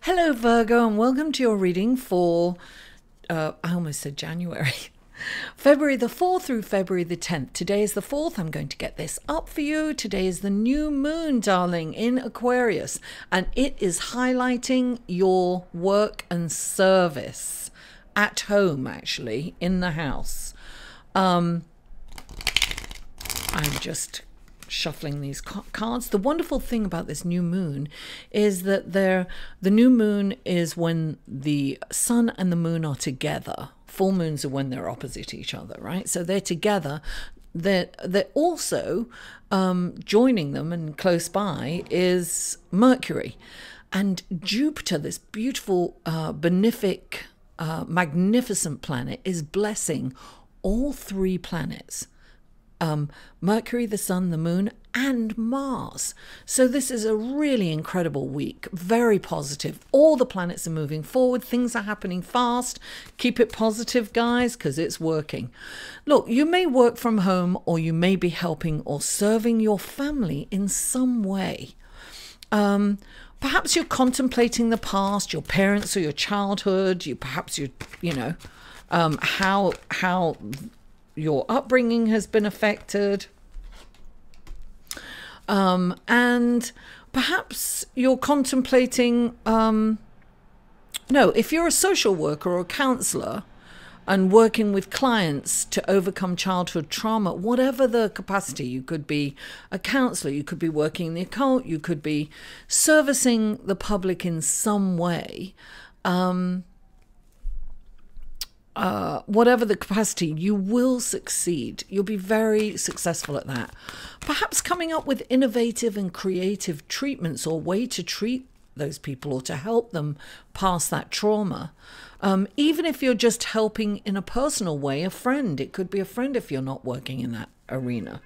Hello Virgo, and welcome to your reading for, I almost said January, February the 4th through February the 10th. Today is the 4th. I'm going to get this up for you. Today is the new moon, darling, in Aquarius, and it is highlighting your work and service at home, actually, in the house. I'm just shuffling these cards. The wonderful thing about this new moon is that the new moon is when the sun and the moon are together. Full moons are when they're opposite each other, right? So they're together. They're also joining them, and close by is Mercury and Jupiter, this beautiful benefic magnificent planet, is blessing all three planets. Mercury, the sun, the moon, and Mars. So this is a really incredible week, very positive. All the planets are moving forward. Things are happening fast. Keep it positive, guys, because it's working. Look, you may work from home, or you may be helping or serving your family in some way. Perhaps you're contemplating the past, your parents or your childhood. Perhaps how your upbringing has been affected, and perhaps you're contemplating, if you're a social worker or a counselor and working with clients to overcome childhood trauma, whatever the capacity, you could be a counselor, you could be working in the occult, you could be servicing the public in some way. Whatever the capacity, you will succeed. You'll be very successful at that. Perhaps coming up with innovative and creative treatments or way to treat those people or to help them pass that trauma. Even if you're just helping in a personal way, a friend. It could be a friend if you're not working in that arena.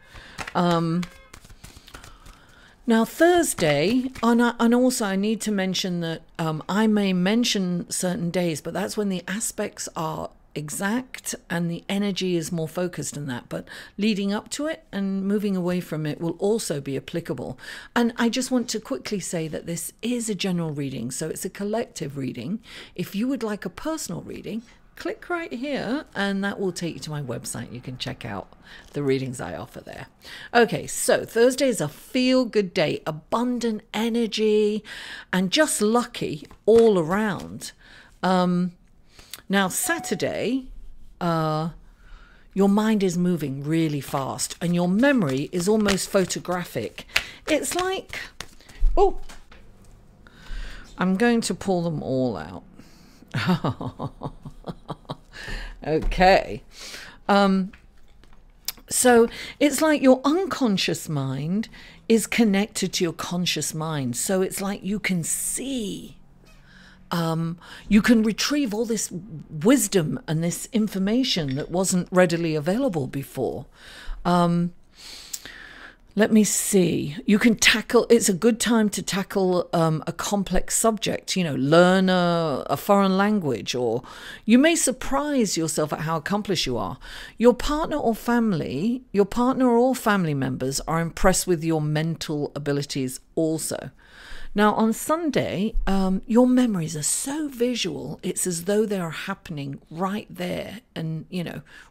Now, Thursday, and also I need to mention that I may mention certain days, but that's when the aspects are exact and the energy is more focused in that. But leading up to it and moving away from it will also be applicable. And I just want to quickly say that this is a general reading, so it's a collective reading. If you would like a personal reading, click right here and that will take you to my website. You can check out the readings I offer there. Okay, so Thursday is a feel-good day, abundant energy, and just lucky all around. Now, Saturday, your mind is moving really fast and your memory is almost photographic. It's like, oh, I'm going to pull them all out. Okay. So it's like your unconscious mind is connected to your conscious mind. So it's like you can see, you can retrieve all this wisdom and this information that wasn't readily available before. Let me see. You can tackle, it's a good time to tackle a complex subject, learn a foreign language, or you may surprise yourself at how accomplished you are. Your partner or family members are impressed with your mental abilities also. Now, on Sunday, your memories are so visual, it's as though they are happening right there and,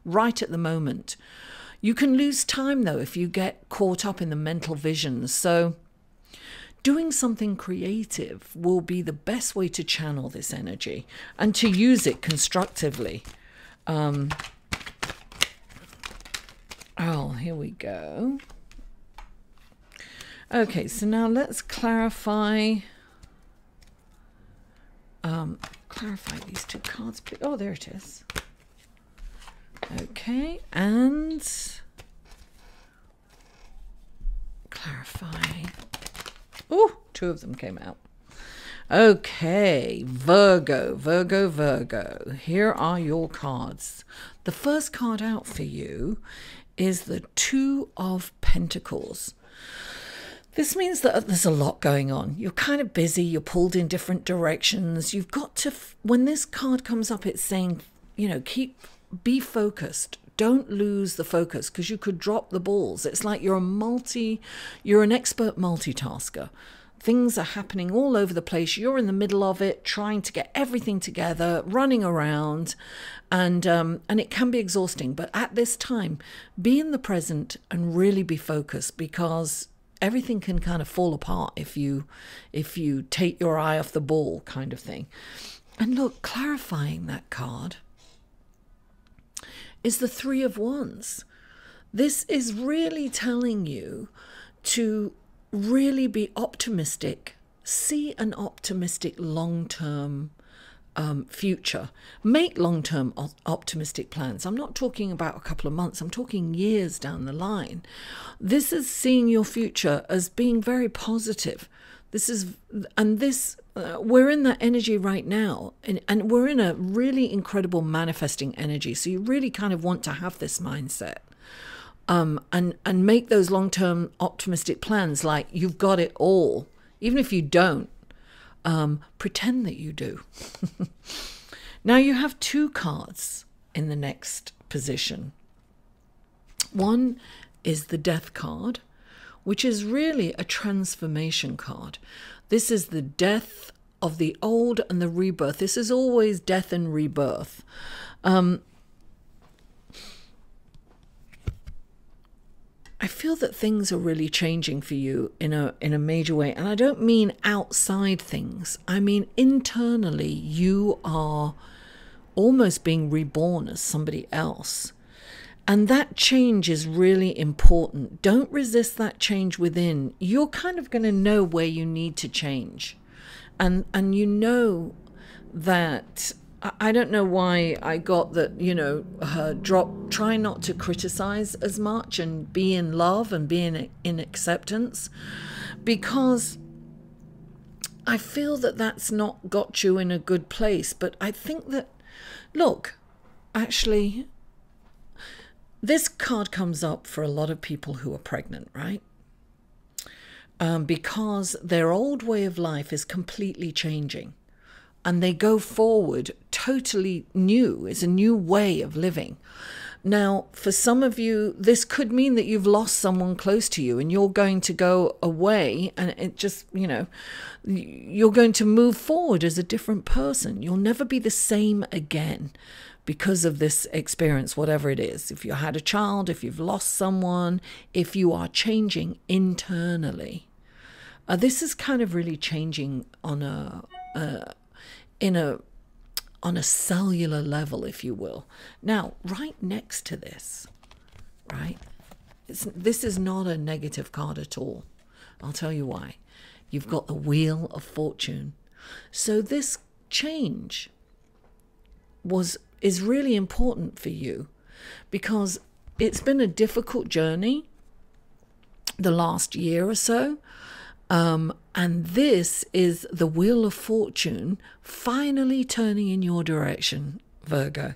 right at the moment. You can lose time, though, if you get caught up in the mental visions. So doing something creative will be the best way to channel this energy and to use it constructively. Oh, here we go. Okay, so now let's clarify these two cards. Oh, there it is. Okay, and clarify. Oh, two of them came out. Okay, Virgo. Here are your cards. The first card out for you is the Two of Pentacles. This means that there's a lot going on. You're kind of busy. You're pulled in different directions. You've got to, when this card comes up, it's saying, be focused. Don't lose the focus because you could drop the balls. It's like you're an expert multitasker. things are happening all over the place. You're in the middle of it, trying to get everything together, running around, and it can be exhausting. But at this time, be in the present and really be focused, because everything can kind of fall apart if you take your eye off the ball, kind of thing. And look, clarifying that card is the Three of Wands. This is really telling you to really be optimistic, see an optimistic long-term future, make long-term optimistic plans. I'm not talking about a couple of months, I'm talking years down the line. This is seeing your future as being very positive. We're in that energy right now, and we're in a really incredible manifesting energy. So you really kind of want to have this mindset, and make those long-term optimistic plans, like you've got it all. Even if you don't, pretend that you do. Now you have two cards in the next position. One is the Death card, which is really a transformation card. This is the death of the old and the rebirth. This is always death and rebirth. I feel that things are really changing for you in a major way. And I don't mean outside things. I mean internally, you are almost being reborn as somebody else. And that change is really important. Don't resist that change within. You're kind of going to know where you need to change. And you know that, I don't know why I got that, try not to criticize as much and be in love and be in acceptance, because I feel that that's not got you in a good place. But I think that, look, actually, this card comes up for a lot of people who are pregnant, right? Because their old way of life is completely changing, and they go forward totally new. It's a new way of living. Now, for some of you, this could mean that you've lost someone close to you and you're going to go away, and it just, you're going to move forward as a different person. You'll never be the same again because of this experience, whatever it is. If you had a child, if you've lost someone, if you are changing internally, this is kind of really changing on a cellular level, if you will. Now, right next to this, right, this is not a negative card at all. I'll tell you why. You've got the Wheel of Fortune. So this change is really important for you, because it's been a difficult journey the last year or so. And this is the Wheel of Fortune finally turning in your direction, Virgo.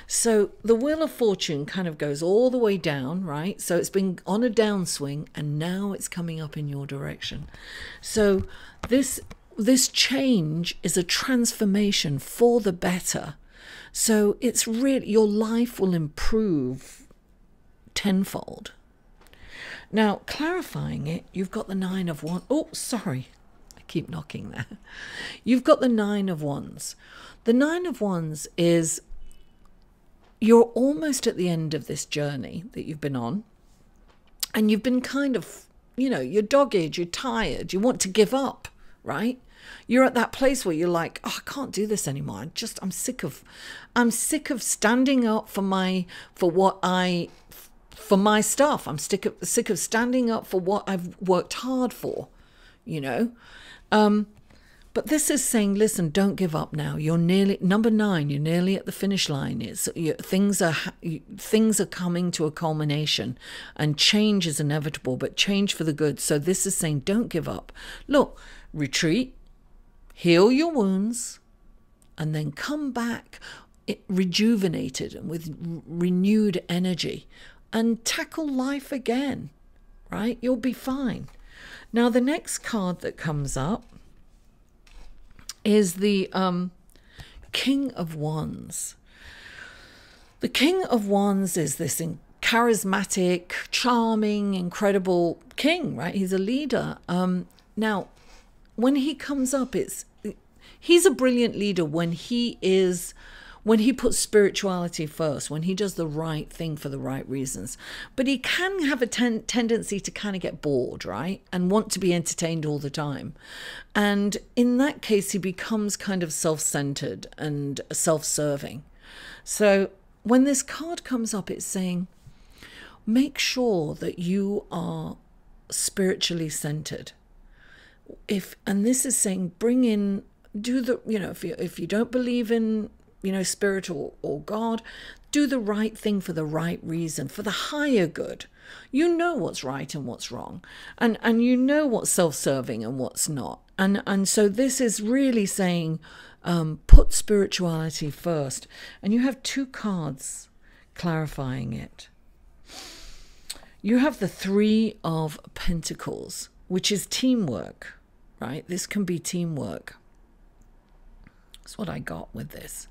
So the Wheel of Fortune kind of goes all the way down, right? So it's been on a downswing, and now it's coming up in your direction. So this change is a transformation for the better. So it's really, your life will improve tenfold. Now, clarifying it, you've got the Nine of Wands. Oh, sorry. I keep knocking there. You've got the Nine of Wands. The Nine of Wands is, you're almost at the end of this journey that you've been on. And you've been kind of, you're dogged, you're tired, you want to give up, right? You're at that place where you're like, oh, I can't do this anymore. I'm sick of standing up for my stuff. I'm sick of standing up for what I've worked hard for, But this is saying, listen, don't give up now. You're nearly, number 9, you're nearly at the finish line. Things are coming to a culmination, and change is inevitable, but change for the good. So this is saying, don't give up. Look, retreat, heal your wounds, and then come back rejuvenated and with renewed energy, and tackle life again, right? You'll be fine. Now, the next card that comes up is the King of Wands. The King of Wands is this charismatic, charming, incredible king, right? He's a leader. Now, when he comes up, he's a brilliant leader when he puts spirituality first, when he does the right thing for the right reasons. But he can have a tendency to kind of get bored, right? And want to be entertained all the time. And in that case, he becomes kind of self-centered and self-serving. So when this card comes up, it's saying, make sure that you are spiritually centered. And this is saying, bring in, if you don't believe in, spirit or God, do the right thing for the right reason, for the higher good. You know what's right and what's wrong, and you know what's self-serving and what's not. And so this is really saying, put spirituality first. And you have 2 cards clarifying it. You have the 3 of Pentacles, which is teamwork, right? This can be teamwork. That's what I got with this.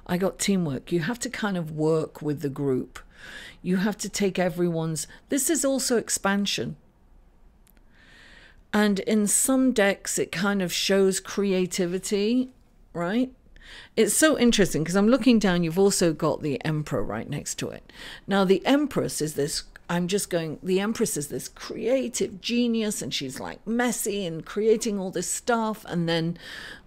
I got teamwork. You have to kind of work with the group. You have to take everyone's... This is also expansion. And in some decks, it kind of shows creativity, right? It's so interesting because I'm looking down. You've also got the Emperor right next to it. Now, the Empress is this... the Empress is this creative genius, and she's like messy and creating all this stuff. And then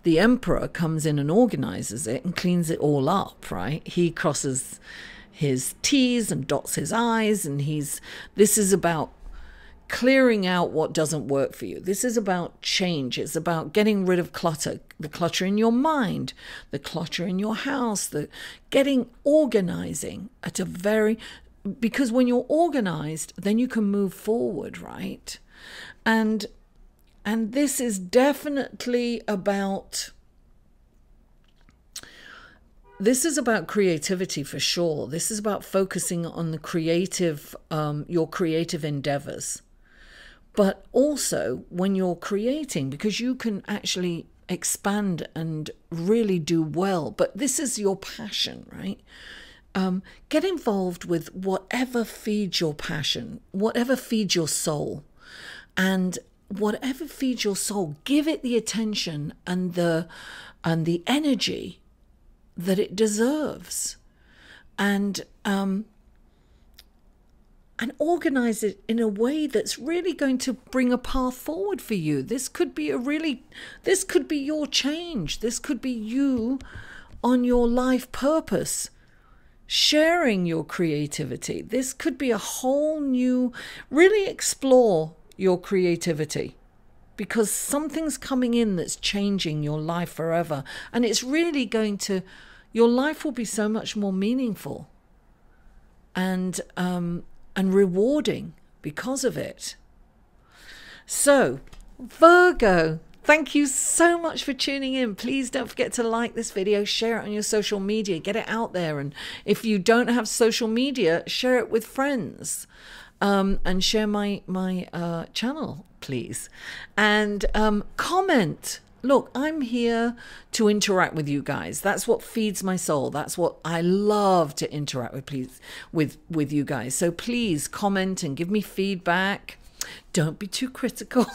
the Emperor comes in and organizes it and cleans it all up, right? He crosses his T's and dots his I's, and this is about clearing out what doesn't work for you. This is about change. It's about getting rid of clutter, the clutter in your mind, the clutter in your house, organizing at a very... Because when you're organized, then you can move forward, right? And this is definitely about... This is about creativity for sure. This is about focusing on the creative, your creative endeavors. But also when you're creating, because you can actually expand and really do well. But this is your passion, right? Get involved with whatever feeds your passion, whatever feeds your soul. And whatever feeds your soul, give it the attention and the energy that it deserves. And organize it in a way that's really going to bring a path forward for you. This could be this could be your change. This could be you on your life purpose, sharing your creativity. This could be a whole new, really explore your creativity, because something's coming in that's changing your life forever. And it's really your life will be so much more meaningful and rewarding because of it. So, Virgo, thank you so much for tuning in. Please don't forget to like this video, share it on your social media, get it out there. And if you don't have social media, share it with friends, and share my channel, please. And comment. Look, I'm here to interact with you guys. That's what feeds my soul. That's what I love to interact with you guys. So please comment and give me feedback. Don't be too critical.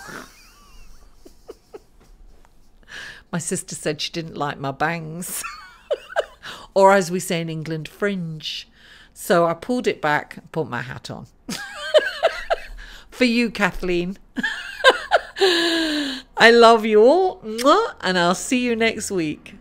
My sister said she didn't like my bangs. Or as we say in England, fringe. So I pulled it back and put my hat on. For you, Kathleen. I love you all. And I'll see you next week.